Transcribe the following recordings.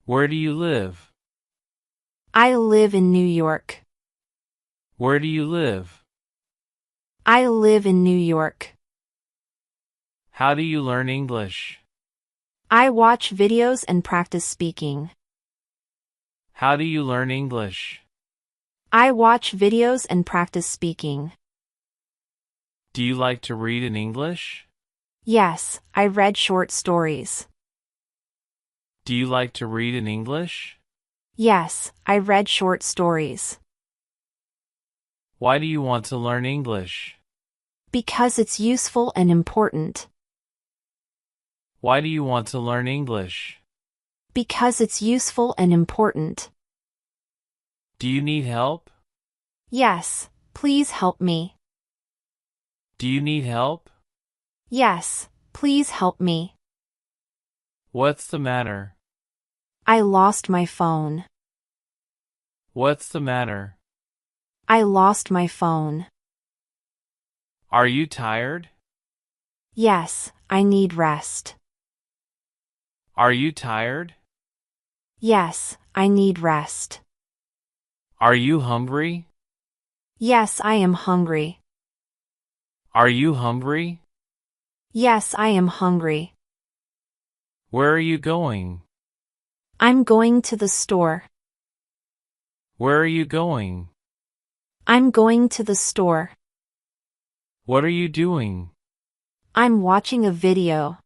Where do you live? I live in New York. Where do you live? I live in New York. How do you learn English? I watch videos and practice speaking. How do you learn English? I watch videos and practice speaking. Do you like to read in English? Yes, I read short stories. Do you like to read in English? Yes, I read short stories. Why do you want to learn English? Because it's useful and important. Why do you want to learn English? Because it's useful and important. Do you need help? Yes, please help me. Do you need help? Yes, please help me. What's the matter? I lost my phone. What's the matter? I lost my phone. Are you tired? Yes, I need rest. Are you tired? Yes, I need rest. Are you hungry? Yes, I am hungry. Are you hungry? Yes, I am hungry. Where are you going? I'm going to the store. Where are you going? I'm going to the store. What are you doing? I'm watching a video.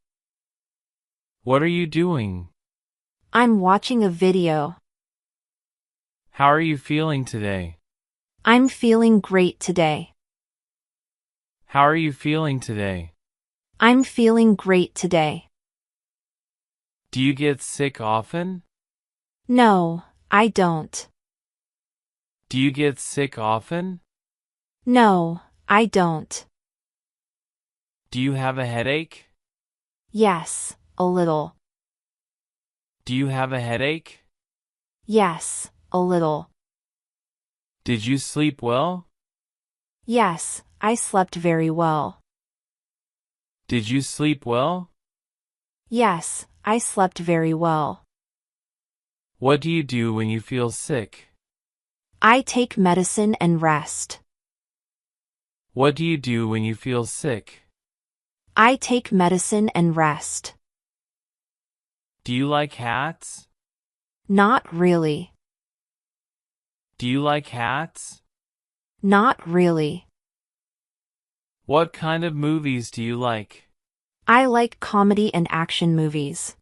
What are you doing? I'm watching a video. How are you feeling today? I'm feeling great today. How are you feeling today? I'm feeling great today. Do you get sick often? No, I don't. Do you get sick often? No, I don't. Do you have a headache? Yes, a little. Do you have a headache? Yes, a little. Did you sleep well? Yes, I slept very well. Did you sleep well? Yes, I slept very well. What do you do when you feel sick? I take medicine and rest. What do you do when you feel sick? I take medicine and rest. Do you like hats? Not really. Do you like hats? Not really. What kind of movies do you like? I like comedy and action movies.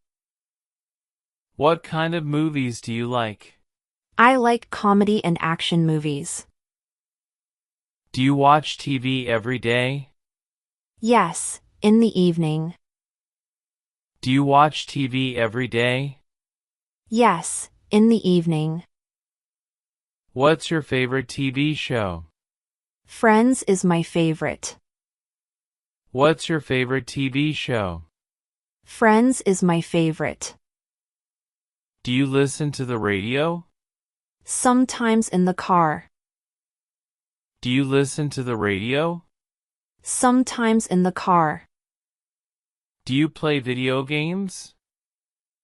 What kind of movies do you like? I like comedy and action movies. Do you watch TV every day? Yes, in the evening. Do you watch TV every day? Yes, in the evening. What's your favorite TV show? Friends is my favorite. What's your favorite TV show? Friends is my favorite. Do you listen to the radio? Sometimes in the car. Do you listen to the radio? Sometimes in the car. Do you play video games?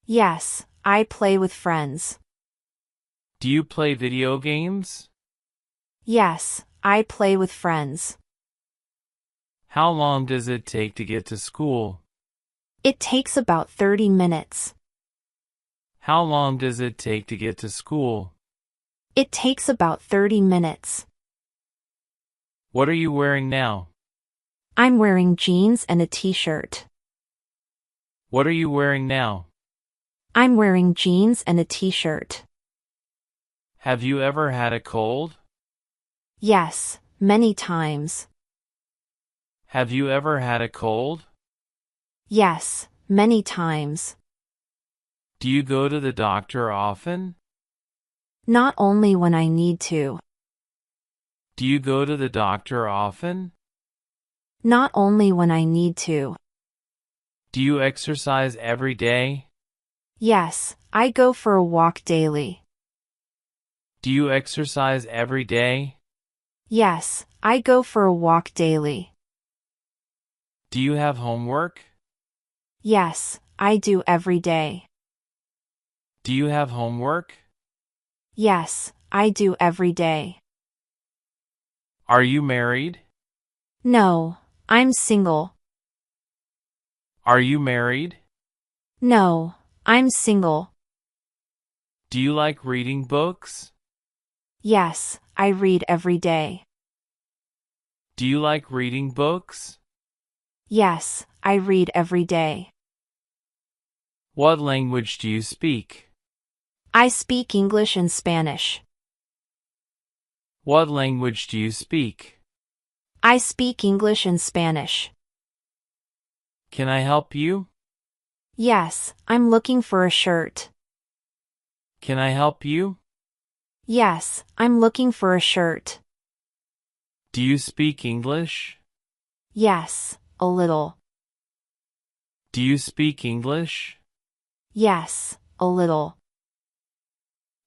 Yes, I play with friends. Do you play video games? Yes, I play with friends. How long does it take to get to school? It takes about 30 minutes. How long does it take to get to school? It takes about 30 minutes. What are you wearing now? I'm wearing jeans and a t-shirt. What are you wearing now? I'm wearing jeans and a t-shirt. Have you ever had a cold? Yes, many times. Have you ever had a cold? Yes, many times. Do you go to the doctor often? Not only when I need to. Do you go to the doctor often? Not only when I need to. Do you exercise every day? Yes, I go for a walk daily. Do you exercise every day? Yes, I go for a walk daily. Do you have homework? Yes, I do every day. Do you have homework? Yes, I do every day. Are you married? No, I'm single. Are you married? No, I'm single. Do you like reading books? Yes, I read every day. Do you like reading books? Yes, I read every day. What language do you speak? I speak English and Spanish. What language do you speak? I speak English and Spanish. Can I help you? Yes, I'm looking for a shirt. Can I help you? Yes, I'm looking for a shirt. Do you speak English? Yes, a little. Do you speak English? Yes, a little.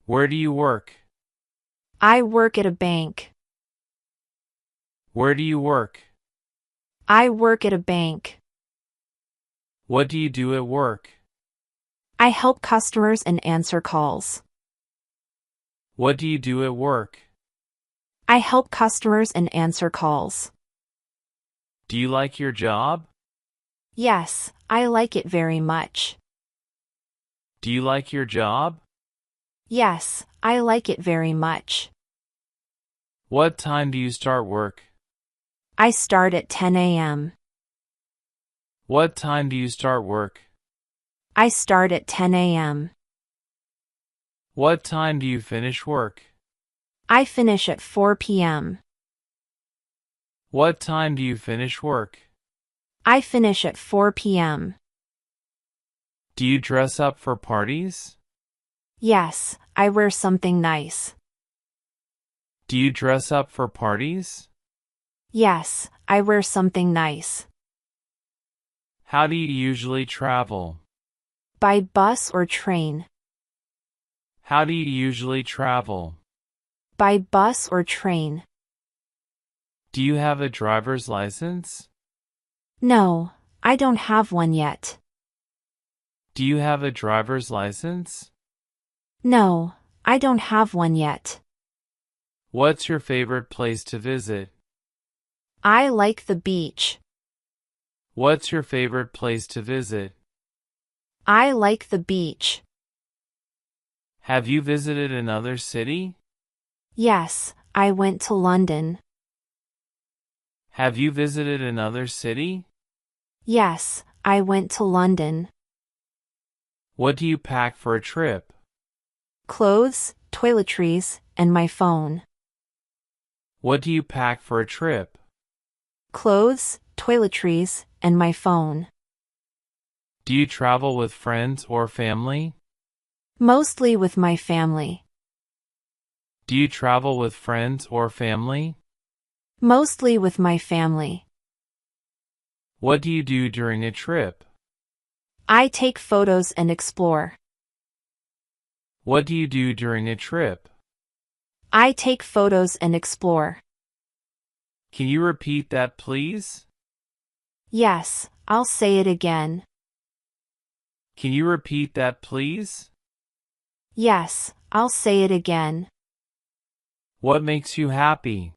Where do you work? I work at a bank. Where do you work? I work at a bank. What do you do at work? I help customers and answer calls. What do you do at work? I help customers and answer calls. Do you like your job? Yes, I like it very much. Do you like your job? Yes, I like it very much. What time do you start work? I start at 10 a.m. What time do you start work? I start at 10 a.m. What time do you finish work? I finish at 4 p.m. What time do you finish work? I finish at 4 p.m. Do you dress up for parties? Yes, I wear something nice. Do you dress up for parties? Yes, I wear something nice. How do you usually travel? By bus or train. How do you usually travel? By bus or train. Do you have a driver's license? No, I don't have one yet. Do you have a driver's license? No, I don't have one yet. What's your favorite place to visit? I like the beach. What's your favorite place to visit? I like the beach. Have you visited another city? Yes, I went to London. Have you visited another city? Yes, I went to London. What do you pack for a trip? Clothes, toiletries, and my phone. What do you pack for a trip? Clothes, toiletries, and my phone. Do you travel with friends or family? Mostly with my family. Do you travel with friends or family? Mostly with my family. What do you do during a trip? I take photos and explore. What do you do during a trip? I take photos and explore. Can you repeat that, please? Yes, I'll say it again. Can you repeat that, please? Yes, I'll say it again. What makes you happy?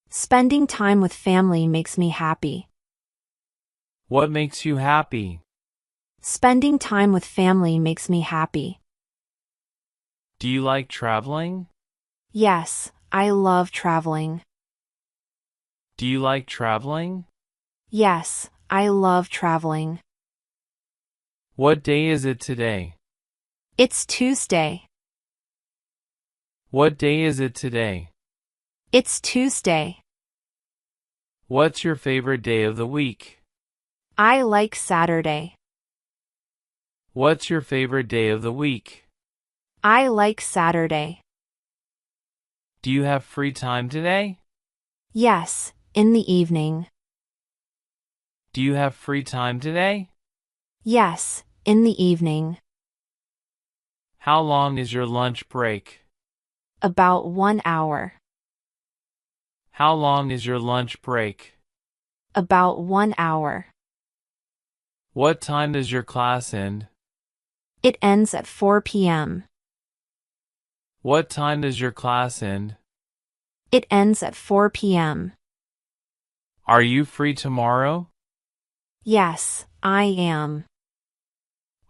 Spending time with family makes me happy. What makes you happy? Spending time with family makes me happy. Do you like traveling? Yes, I love traveling. Do you like traveling? Yes, I love traveling. What day is it today? It's Tuesday. What day is it today? It's Tuesday. What's your favorite day of the week? I like Saturday. What's your favorite day of the week? I like Saturday. Do you have free time today? Yes, in the evening. Do you have free time today? Yes, in the evening. How long is your lunch break? About 1 hour. How long is your lunch break? About 1 hour. What time does your class end? It ends at 4 p.m. What time does your class end? It ends at 4 p.m. Are you free tomorrow? Yes, I am.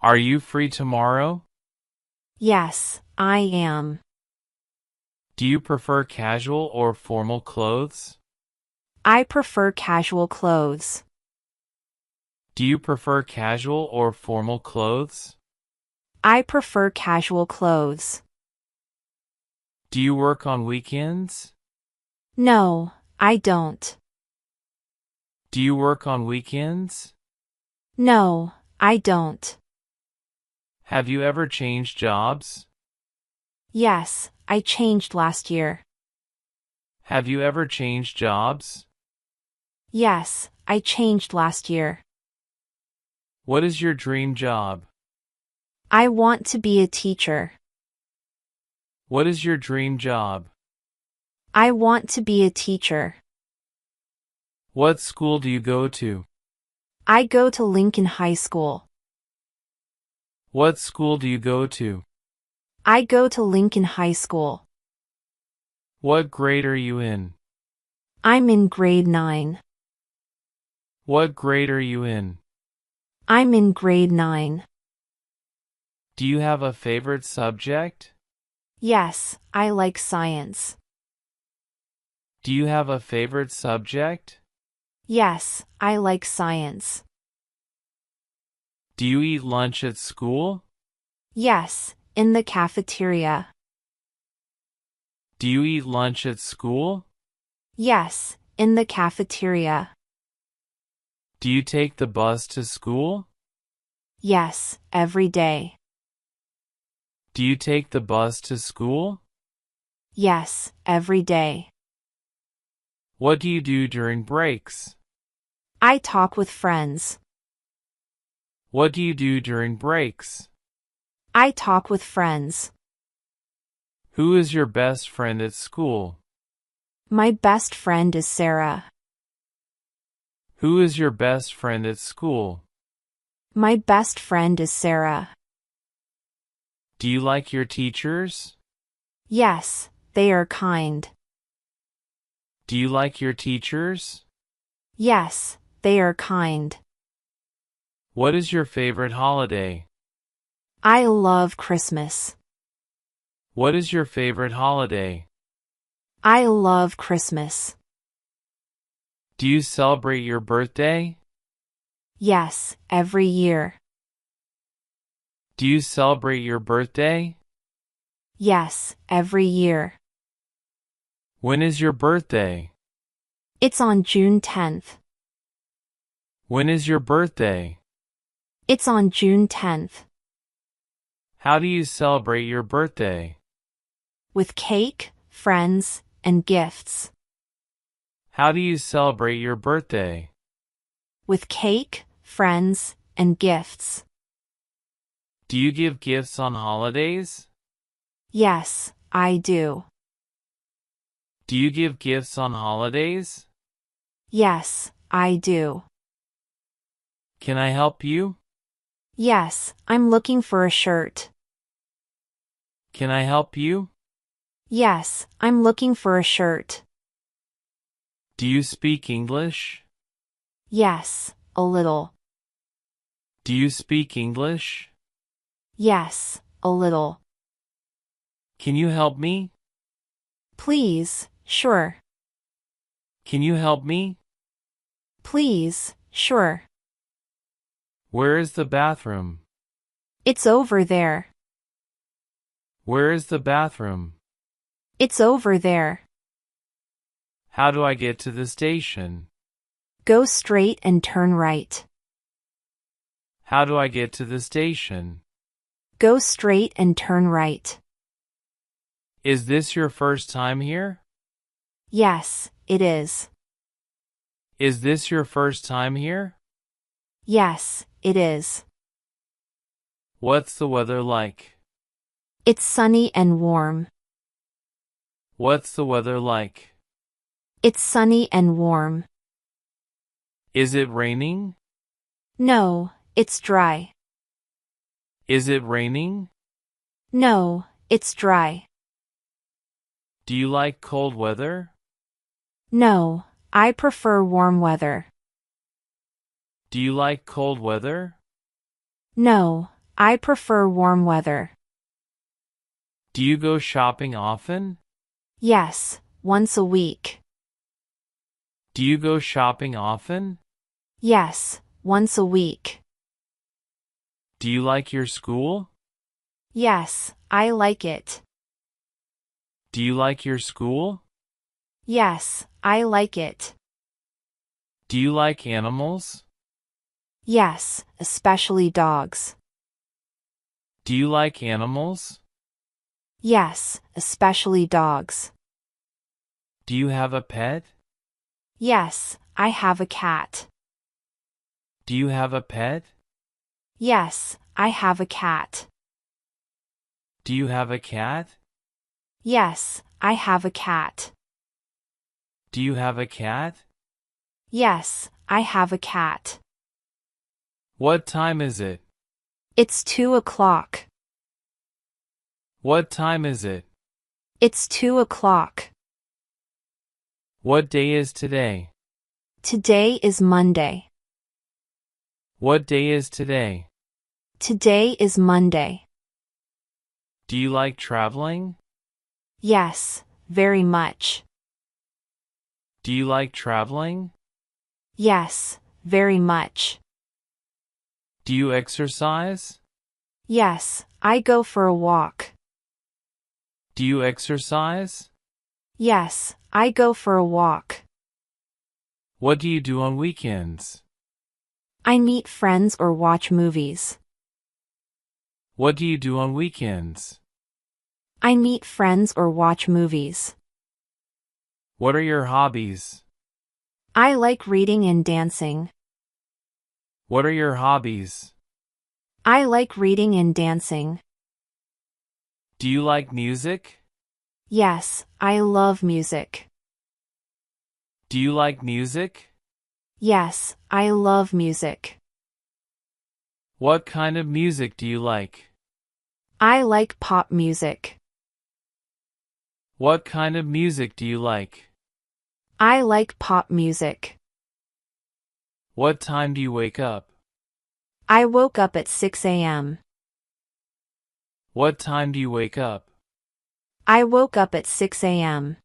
Are you free tomorrow? Yes, I am. Do you prefer casual or formal clothes? I prefer casual clothes. Do you prefer casual or formal clothes? I prefer casual clothes. Do you work on weekends? No, I don't. Do you work on weekends? No, I don't. Have you ever changed jobs? Yes, I changed last year. Have you ever changed jobs? Yes, I changed last year. What is your dream job? I want to be a teacher. What is your dream job? I want to be a teacher. What school do you go to? I go to Lincoln High School. What school do you go to? I go to Lincoln High School. What grade are you in? I'm in grade 9. What grade are you in? I'm in grade 9. Do you have a favorite subject? Yes, I like science. Do you have a favorite subject? Yes, I like science. Do you eat lunch at school? Yes, in the cafeteria. Do you eat lunch at school? Yes, in the cafeteria. Do you take the bus to school? Yes, every day. Do you take the bus to school? Yes, every day. What do you do during breaks? I talk with friends. What do you do during breaks? I talk with friends. Who is your best friend at school? My best friend is Sarah. Who is your best friend at school? My best friend is Sarah. Do you like your teachers? Yes, they are kind. Do you like your teachers? Yes, they are kind. What is your favorite holiday? I love Christmas. What is your favorite holiday? I love Christmas. Do you celebrate your birthday? Yes, every year. Do you celebrate your birthday? Yes, every year. When is your birthday? It's on June 10th. When is your birthday? It's on June 10th. How do you celebrate your birthday? With cake, friends, and gifts. How do you celebrate your birthday? With cake, friends, and gifts. Do you give gifts on holidays? Yes, I do. Do you give gifts on holidays? Yes, I do. Can I help you? Yes, I'm looking for a shirt. Can I help you? Yes, I'm looking for a shirt. Do you speak English? Yes, a little. Do you speak English? Yes, a little. Can you help me? Please, sure. Can you help me? Please, sure. Where is the bathroom? It's over there. Where is the bathroom? It's over there. How do I get to the station? Go straight and turn right. How do I get to the station? Go straight and turn right. Is this your first time here? Yes, it is. Is this your first time here? Yes, it is. What's the weather like? It's sunny and warm. What's the weather like? It's sunny and warm. Is it raining? No, it's dry. Is it raining? No, it's dry. Do you like cold weather? No, I prefer warm weather. Do you like cold weather? No, I prefer warm weather. Do you go shopping often? Yes, once a week. Do you go shopping often? Yes, once a week. Do you like your school? Yes, I like it. Do you like your school? Yes, I like it. Do you like animals? Yes, especially dogs. Do you like animals? Yes, especially dogs. Do you have a pet? Yes, I have a cat. Do you have a pet? Yes, I have a cat. Do you have a cat? Yes, I have a cat. Do you have a cat? Yes, I have a cat. What time is it? It's 2 o'clock. What time is it? It's 2 o'clock. What day is today? Today is Monday. What day is today? Today is Monday. Do you like traveling? Yes, very much. Do you like traveling? Yes, very much. Do you exercise? Yes, I go for a walk. Do you exercise? Yes, I go for a walk. What do you do on weekends? I meet friends or watch movies. What do you do on weekends? I meet friends or watch movies. What are your hobbies? I like reading and dancing. What are your hobbies? I like reading and dancing. Do you like music? Yes, I love music. Do you like music? Yes, I love music. What kind of music do you like? I like pop music. What kind of music do you like? I like pop music. What time do you wake up? I woke up at 6 a.m. What time do you wake up? I woke up at 6 a.m.